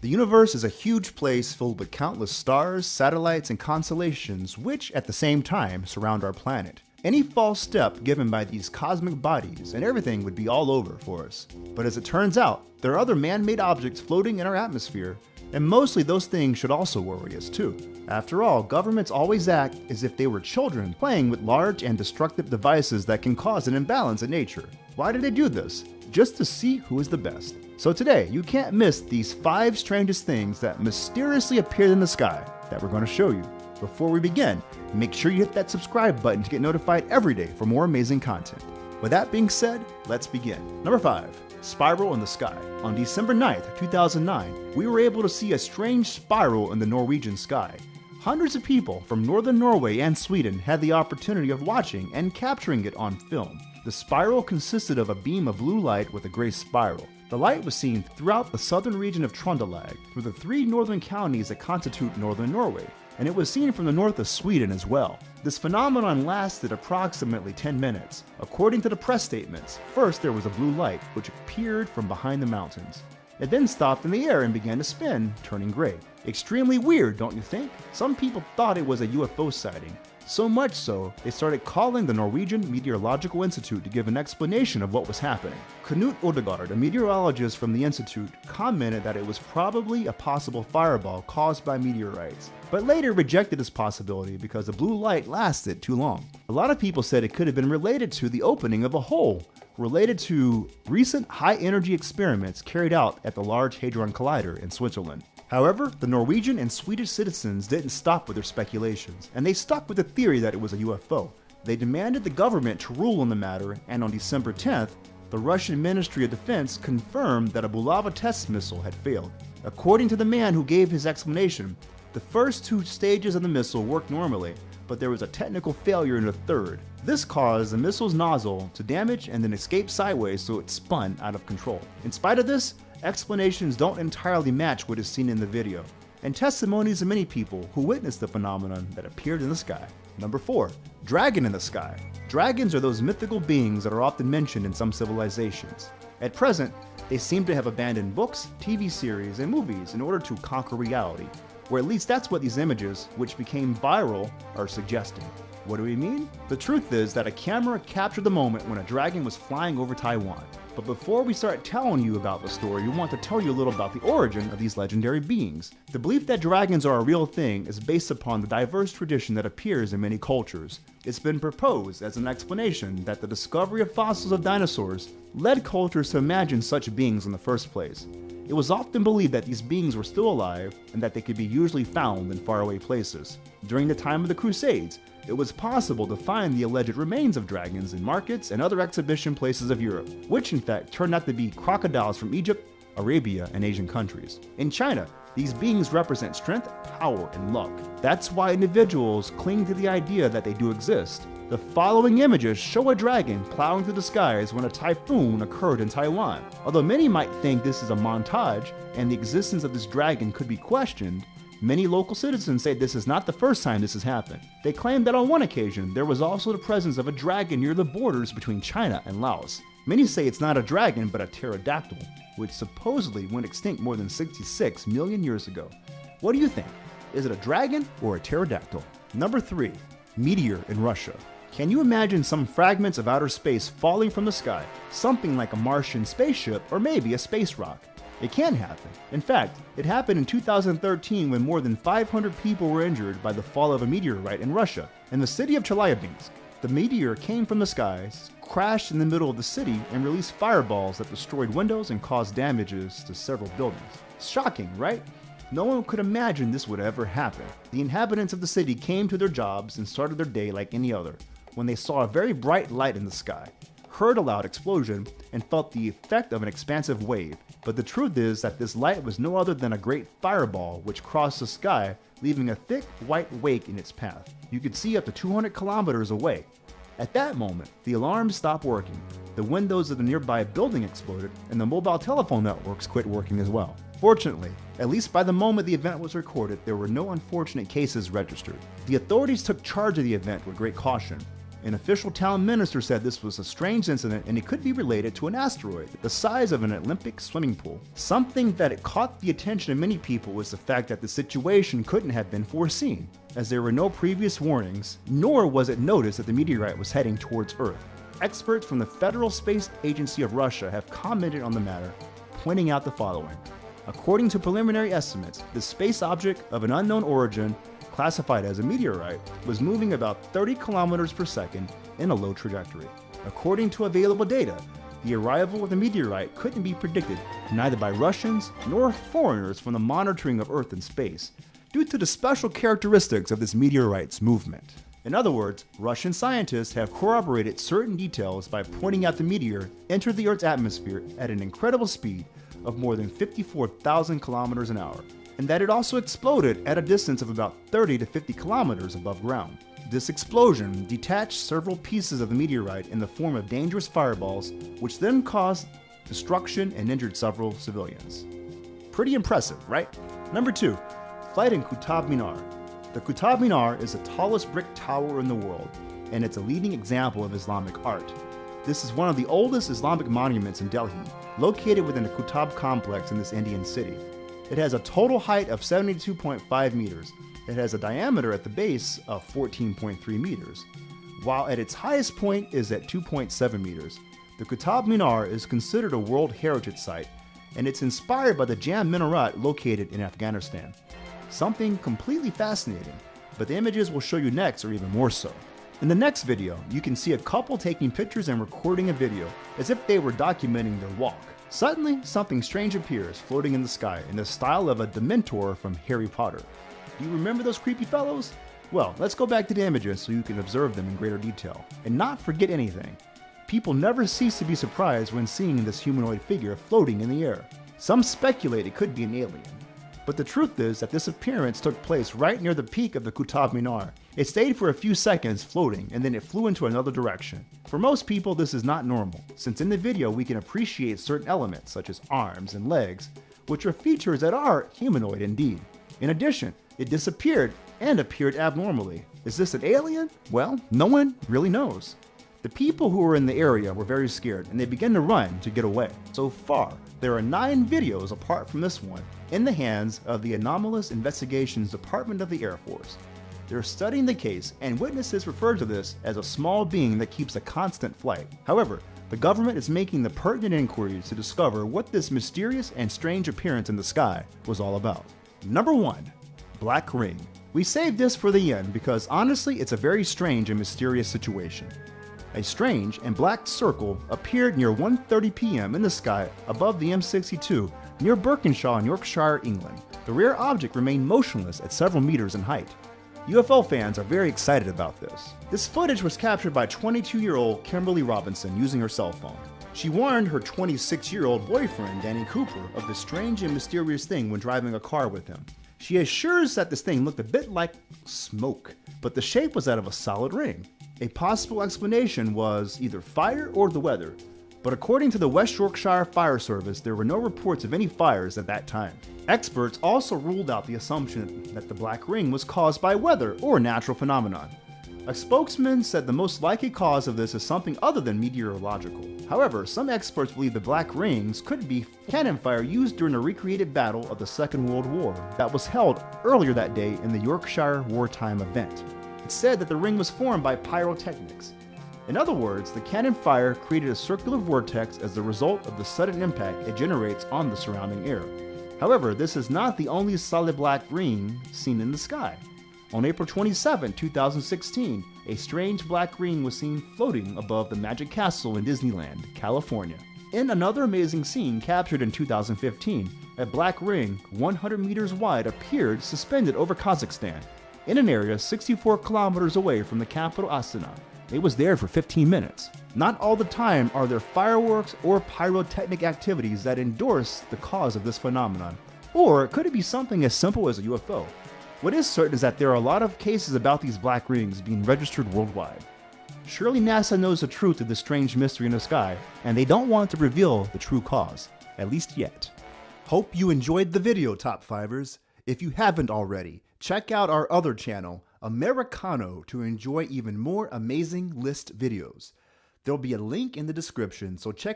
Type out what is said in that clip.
The universe is a huge place filled with countless stars, satellites, and constellations which, at the same time, surround our planet. Any false step given by these cosmic bodies and everything would be all over for us. But as it turns out, there are other man-made objects floating in our atmosphere, and mostly those things should also worry us too. After all, governments always act as if they were children playing with large and destructive devices that can cause an imbalance in nature. Why do they do this? Just to see who is the best. So today, you can't miss these 5 strangest things that mysteriously appeared in the sky that we're going to show you. Before we begin, make sure you hit that subscribe button to get notified every day for more amazing content. With that being said, let's begin. Number 5. Spiral in the sky. On December 9th, 2009, we were able to see a strange spiral in the Norwegian sky. Hundreds of people from northern Norway and Sweden had the opportunity of watching and capturing it on film. The spiral consisted of a beam of blue light with a gray spiral. The light was seen throughout the southern region of Trøndelag, through the 3 northern counties that constitute northern Norway, and it was seen from the north of Sweden as well. This phenomenon lasted approximately 10 minutes. According to the press statements, first there was a blue light which appeared from behind the mountains. It then stopped in the air and began to spin, turning gray. Extremely weird, don't you think? Some people thought it was a UFO sighting. So much so, they started calling the Norwegian Meteorological Institute to give an explanation of what was happening. Knut Odegaard, a meteorologist from the institute, commented that it was probably a possible fireball caused by meteorites, but later rejected this possibility because the blue light lasted too long. A lot of people said it could have been related to the opening of a hole, related to recent high-energy experiments carried out at the Large Hadron Collider in Switzerland. However, the Norwegian and Swedish citizens didn't stop with their speculations, and they stuck with the theory that it was a UFO. They demanded the government to rule on the matter, and on December 10th, the Russian Ministry of Defense confirmed that a Bulava test missile had failed. According to the man who gave his explanation, the first 2 stages of the missile worked normally, but there was a technical failure in the third. This caused the missile's nozzle to damage and then escape sideways, so it spun out of control. In spite of this, explanations don't entirely match what is seen in the video, and testimonies of many people who witnessed the phenomenon that appeared in the sky. Number 4. Dragon in the sky. Dragons are those mythical beings that are often mentioned in some civilizations. At present, they seem to have abandoned books, TV series, and movies in order to conquer reality, or at least that's what these images, which became viral, are suggesting. What do we mean? The truth is that a camera captured the moment when a dragon was flying over Taiwan. But before we start telling you about the story, we want to tell you a little about the origin of these legendary beings. The belief that dragons are a real thing is based upon the diverse tradition that appears in many cultures. It's been proposed as an explanation that the discovery of fossils of dinosaurs led cultures to imagine such beings in the first place. It was often believed that these beings were still alive and that they could be usually found in faraway places. During the time of the Crusades, it was possible to find the alleged remains of dragons in markets and other exhibition places of Europe, which in fact turned out to be crocodiles from Egypt, Arabia, and Asian countries. In China, these beings represent strength, power, and luck. That's why individuals cling to the idea that they do exist. The following images show a dragon plowing through the skies when a typhoon occurred in Taiwan. Although many might think this is a montage and the existence of this dragon could be questioned, many local citizens say this is not the first time this has happened. They claim that on one occasion, there was also the presence of a dragon near the borders between China and Laos. Many say it's not a dragon but a pterodactyl, which supposedly went extinct more than 66 million years ago. What do you think? Is it a dragon or a pterodactyl? Number 3. Meteor in Russia. Can you imagine some fragments of outer space falling from the sky? Something like a Martian spaceship or maybe a space rock. It can happen. In fact, it happened in 2013 when more than 500 people were injured by the fall of a meteorite in Russia, in the city of Chelyabinsk. The meteor came from the skies, crashed in the middle of the city, and released fireballs that destroyed windows and caused damages to several buildings. Shocking, right? No one could imagine this would ever happen. The inhabitants of the city came to their jobs and started their day like any other, when they saw a very bright light in the sky, heard a loud explosion, and felt the effect of an expansive wave. But the truth is that this light was no other than a great fireball which crossed the sky, leaving a thick white wake in its path. You could see up to 200 kilometers away. At that moment, the alarms stopped working, the windows of the nearby building exploded, and the mobile telephone networks quit working as well. Fortunately, at least by the moment the event was recorded, there were no unfortunate cases registered. The authorities took charge of the event with great caution. An official town minister said this was a strange incident and it could be related to an asteroid the size of an Olympic swimming pool. Something that it caught the attention of many people was the fact that the situation couldn't have been foreseen, as there were no previous warnings, nor was it noticed that the meteorite was heading towards Earth. Experts from the Federal Space Agency of Russia have commented on the matter, pointing out the following. According to preliminary estimates, the space object of an unknown origin, classified as a meteorite, was moving about 30 kilometers per second in a low trajectory. According to available data, the arrival of the meteorite couldn't be predicted neither by Russians nor foreigners from the monitoring of Earth and space, due to the special characteristics of this meteorite's movement. In other words, Russian scientists have corroborated certain details by pointing out the meteor entered the Earth's atmosphere at an incredible speed of more than 54,000 kilometers an hour, and that it also exploded at a distance of about 30 to 50 kilometers above ground. This explosion detached several pieces of the meteorite in the form of dangerous fireballs, which then caused destruction and injured several civilians. Pretty impressive, right? Number 2, flight in Qutb Minar. The Qutb Minar is the tallest brick tower in the world, and it's a leading example of Islamic art. This is one of the oldest Islamic monuments in Delhi, located within the Qutb complex in this Indian city. It has a total height of 72.5 meters. It has a diameter at the base of 14.3 meters, while at its highest point is at 2.7 meters. The Qutb Minar is considered a World Heritage Site, and it's inspired by the Jam Minaret located in Afghanistan. Something completely fascinating, but the images we'll show you next are even more so. In the next video, you can see a couple taking pictures and recording a video as if they were documenting their walk. Suddenly, something strange appears floating in the sky in the style of a Dementor from Harry Potter. Do you remember those creepy fellows? Well, let's go back to the images so you can observe them in greater detail, and not forget anything. People never cease to be surprised when seeing this humanoid figure floating in the air. Some speculate it could be an alien. But the truth is that this appearance took place right near the peak of the Qutb Minar. It stayed for a few seconds floating, and then it flew into another direction. For most people, this is not normal, since in the video we can appreciate certain elements such as arms and legs, which are features that are humanoid indeed. In addition, it disappeared and appeared abnormally. Is this an alien? Well, no one really knows. The people who were in the area were very scared, and they began to run to get away. So far, there are 9 videos apart from this one in the hands of the Anomalous Investigations Department of the Air Force. They're studying the case, and witnesses refer to this as a small being that keeps a constant flight. However, the government is making the pertinent inquiries to discover what this mysterious and strange appearance in the sky was all about. Number 1. Black Ring. We saved this for the end because honestly it's a very strange and mysterious situation. A strange and black circle appeared near 1:30 p.m. in the sky above the M62 near Berkenshaw in Yorkshire, England. The rare object remained motionless at several meters in height. UFO fans are very excited about this. This footage was captured by 22-year-old Kimberly Robinson using her cell phone. She warned her 26-year-old boyfriend, Danny Cooper, of the strange and mysterious thing when driving a car with him. She assures that this thing looked a bit like smoke, but the shape was that of a solid ring. A possible explanation was either fire or the weather, but according to the West Yorkshire Fire Service, there were no reports of any fires at that time. Experts also ruled out the assumption that the black ring was caused by weather or natural phenomenon. A spokesman said the most likely cause of this is something other than meteorological. However, some experts believe the black rings could be cannon fire used during a recreated battle of the Second World War that was held earlier that day in the Yorkshire wartime event. It's said that the ring was formed by pyrotechnics. In other words, the cannon fire created a circular vortex as the result of the sudden impact it generates on the surrounding air. However, this is not the only solid black ring seen in the sky. On April 27, 2016, a strange black ring was seen floating above the Magic Castle in Disneyland, California. In another amazing scene captured in 2015, a black ring 100 meters wide appeared suspended over Kazakhstan, in an area 64 kilometers away from the capital Astana. It was there for 15 minutes. Not all the time are there fireworks or pyrotechnic activities that endorse the cause of this phenomenon. Or could it be something as simple as a UFO? What is certain is that there are a lot of cases about these black rings being registered worldwide. Surely NASA knows the truth of this strange mystery in the sky, and they don't want to reveal the true cause, at least yet. Hope you enjoyed the video, Top 5ers. If you haven't already, check out our other channel, Americano to enjoy even more amazing list videos. There'll be a link in the description, so check